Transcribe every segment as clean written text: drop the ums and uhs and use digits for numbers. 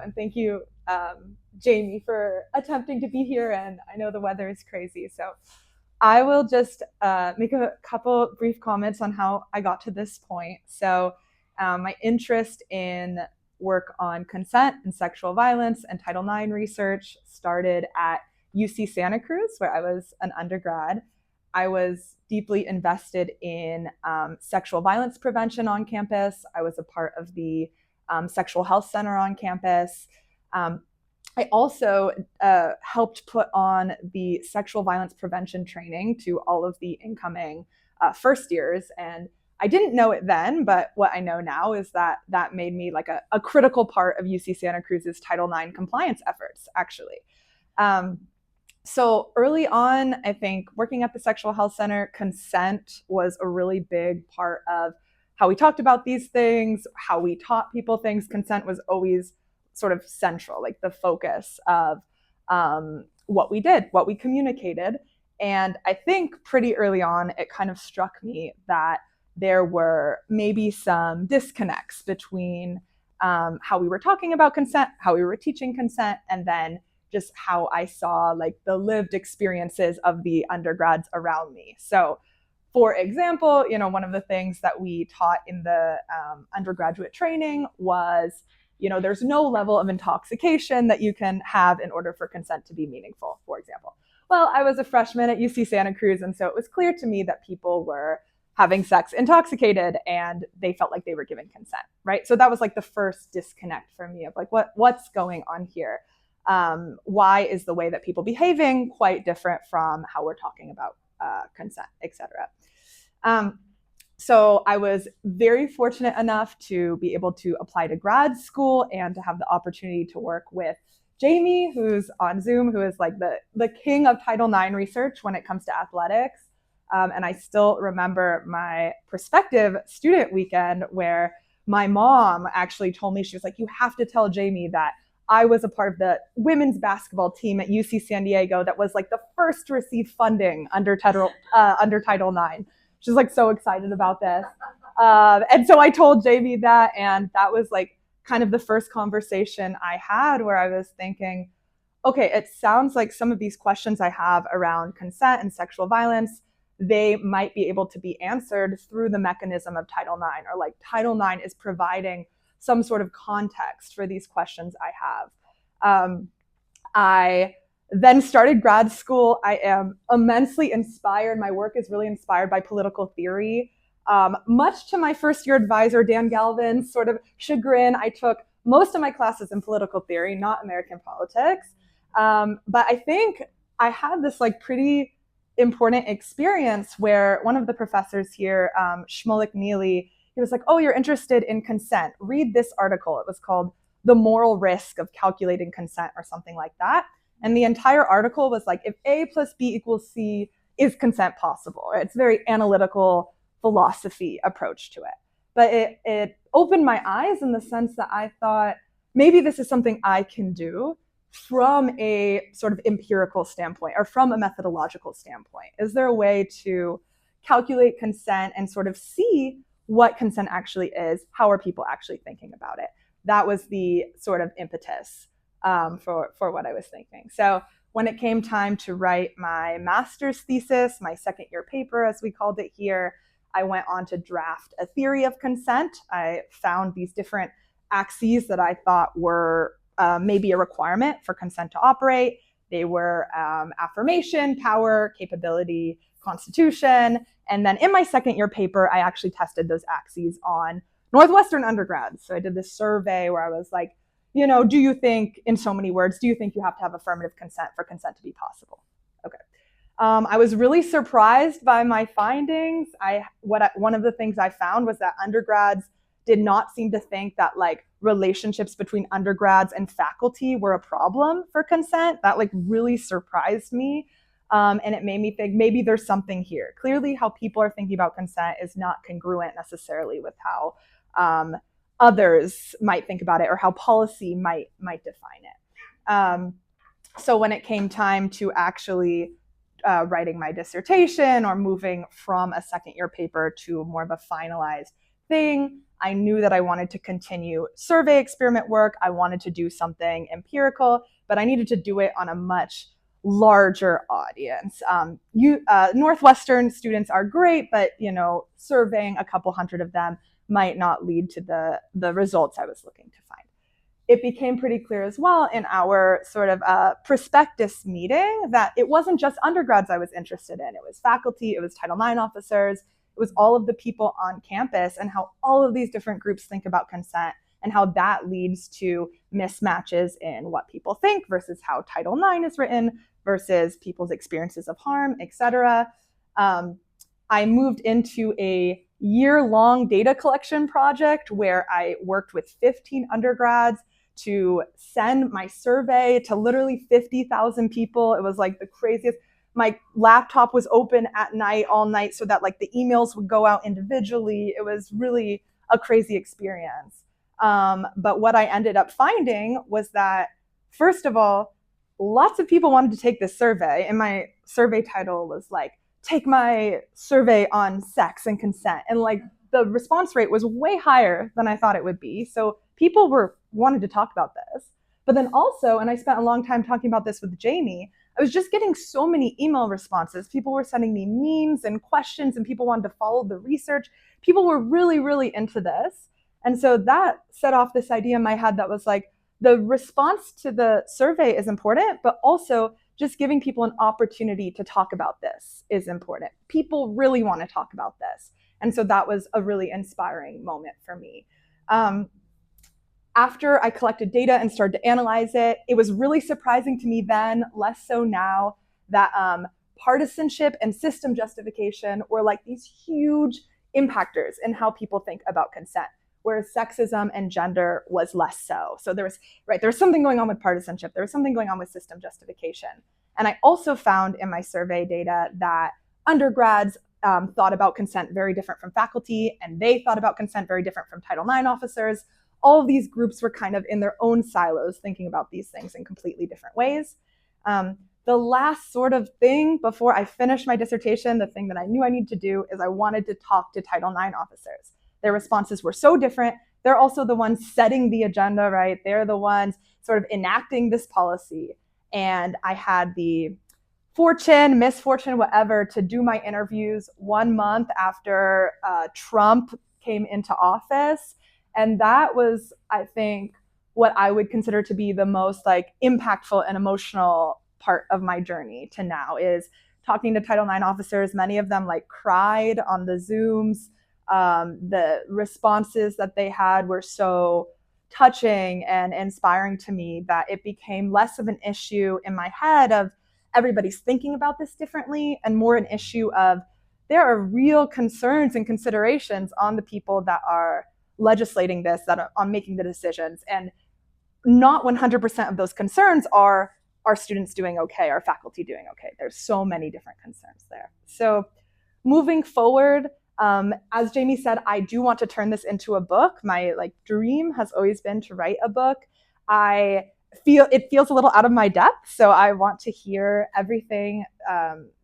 And thank you, Jamie, for attempting to be here. And I know the weather is crazy. So I will just make a couple brief comments on how I got to this point. So my interest in work on consent and sexual violence and Title IX research started at UC Santa Cruz, where I was an undergrad. I was deeply invested in sexual violence prevention on campus. I was a part of the sexual health center on campus. I also helped put on the sexual violence prevention training to all of the incoming first years. And I didn't know it then, but what I know now is that that made me like a critical part of UC Santa Cruz's Title IX compliance efforts, actually. So early on, I think working at the Sexual Health Center, consent was a really big part of how we talked about these things, how we taught people things. Consent was always sort of central, like the focus of what we did, what we communicated. And I think pretty early on, it kind of struck me that there were maybe some disconnects between how we were talking about consent, how we were teaching consent, and then just how I saw like the lived experiences of the undergrads around me. So for example, one of the things that we taught in the undergraduate training was, there's no level of intoxication that you can have in order for consent to be meaningful, for example. Well, I was a freshman at UC Santa Cruz, and so it was clear to me that people were having sex intoxicated and they felt like they were giving consent, right? So that was like the first disconnect for me of like, what's going on here? Why is the way that people behaving quite different from how we're talking about consent, etc. So I was very fortunate enough to be able to apply to grad school and to have the opportunity to work with Jamie, who's on Zoom, who is like the king of Title IX research when it comes to athletics. And I still remember my prospective student weekend where my mom actually told me, she was like, you have to tell Jamie that I was a part of the women's basketball team at UC San Diego that was like the first to receive funding under Title IX. She's like so excited about this. And so I told Jamie that, and that was like kind of the first conversation I had where I was thinking, okay, it sounds like some of these questions I have around consent and sexual violence, they might be able to be answered through the mechanism of Title IX, or like Title IX is providing some sort of context for these questions I have. I then started grad school. I am immensely inspired. My work is really inspired by political theory. Much to my first year advisor, Dan Galvin's sort of chagrin, I took most of my classes in political theory, not American politics. But I think I had this like pretty important experience where one of the professors here, Shmulik Neely, he was like, oh, you're interested in consent. Read this article. It was called The Moral Risk of Calculating Consent or something like that. And the entire article was like, if A plus B equals C, is consent possible? It's a very analytical philosophy approach to it. But it opened my eyes in the sense that I thought, maybe this is something I can do from a sort of empirical standpoint or from a methodological standpoint. Is there a way to calculate consent and sort of see what consent actually is? How are people actually thinking about it? That was the sort of impetus for what I was thinking. So when it came time to write my master's thesis, my second year paper, as we called it here, I went on to draft a theory of consent. I found these different axes that I thought were maybe a requirement for consent to operate. They were affirmation, power, capability, constitution. And then in my second year paper, I actually tested those axes on Northwestern undergrads. So I did this survey where I was like, do you think, in so many words, do you think you have to have affirmative consent for consent to be possible? Okay. I was really surprised by my findings. One of the things I found was that undergrads did not seem to think that like relationships between undergrads and faculty were a problem for consent. That like really surprised me. And it made me think maybe there's something here. Clearly how people are thinking about consent is not congruent necessarily with how others might think about it or how policy might define it. So when it came time to actually writing my dissertation or moving from a second year paper to more of a finalized thing, I knew that I wanted to continue survey experiment work. I wanted to do something empirical, but I needed to do it on a much larger audience. Northwestern students are great, but surveying a couple hundred of them might not lead to the results I was looking to find. It became pretty clear as well in our sort of prospectus meeting that it wasn't just undergrads I was interested in. It was faculty, it was Title IX officers, it was all of the people on campus, and how all of these different groups think about consent and how that leads to mismatches in what people think versus how Title IX is written versus people's experiences of harm, etc. I moved into a year-long data collection project where I worked with 15 undergrads to send my survey to literally 50,000 people. It was like the craziest. My laptop was open at night, all night, so that like the emails would go out individually. It was really a crazy experience. But what I ended up finding was that, first of all, lots of people wanted to take this survey, and my survey title was like, take my survey on sex and consent. And like the response rate was way higher than I thought it would be. So people wanted to talk about this. But then also, and I spent a long time talking about this with Jamie, I was just getting so many email responses. People were sending me memes and questions, and people wanted to follow the research. People were really, really into this. And so that set off this idea in my head that was like, the response to the survey is important, but also just giving people an opportunity to talk about this is important. People really want to talk about this. And so that was a really inspiring moment for me. After I collected data and started to analyze it, it was really surprising to me then, less so now, that partisanship and system justification were like these huge impactors in how people think about consent, whereas sexism and gender was less so. So there was something going on with partisanship. There was something going on with system justification. And I also found in my survey data that undergrads thought about consent very different from faculty, and they thought about consent very different from Title IX officers. All of these groups were kind of in their own silos thinking about these things in completely different ways. The last sort of thing before I finished my dissertation, the thing that I knew I needed to do, is I wanted to talk to Title IX officers. Their responses were so different. They're also the ones setting the agenda, right? They're the ones sort of enacting this policy. And I had the misfortune, whatever, to do my interviews 1 month after Trump came into office. And that was, I think, what I would consider to be the most like impactful and emotional part of my journey to now, is talking to Title IX officers. Many of them like cried on the Zooms. The responses that they had were so touching and inspiring to me that it became less of an issue in my head of everybody's thinking about this differently, and more an issue of there are real concerns and considerations on the people that are legislating this, that are on making the decisions. And not 100% of those concerns are students doing okay, are faculty doing okay. There's so many different concerns there. So moving forward, as Jamie said, I do want to turn this into a book. My dream has always been to write a book. I feel it feels a little out of my depth, so I want to hear everything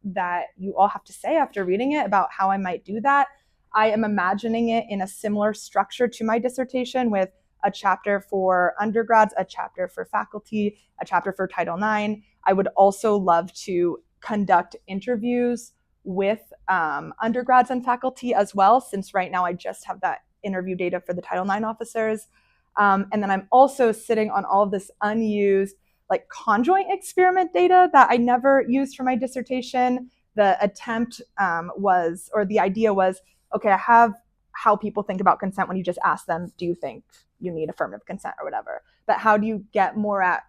that you all have to say after reading it about how I might do that. I am imagining it in a similar structure to my dissertation, with a chapter for undergrads, a chapter for faculty, a chapter for Title IX. I would also love to conduct interviews with undergrads and faculty as well, since right now I just have that interview data for the Title IX officers. And then I'm also sitting on all of this unused conjoint experiment data that I never used for my dissertation. The attempt the idea was, okay, I have how people think about consent when you just ask them, do you think you need affirmative consent or whatever? But how do you get more at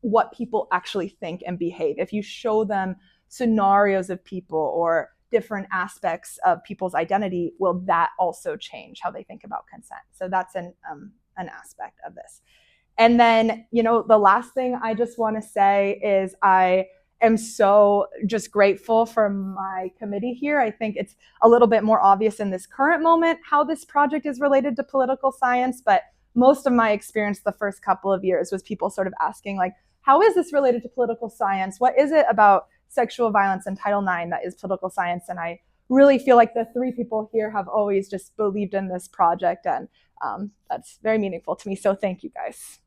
what people actually think and behave? If you show them scenarios of people or different aspects of people's identity, will that also change how they think about consent? So that's an aspect of this. And then, the last thing I just want to say is I am so just grateful for my committee here. I think it's a little bit more obvious in this current moment how this project is related to political science, but most of my experience the first couple of years was people sort of asking, how is this related to political science? What is it about sexual violence and Title IX that is political science? And I really feel like the three people here have always just believed in this project and That's very meaningful to me. So thank you guys.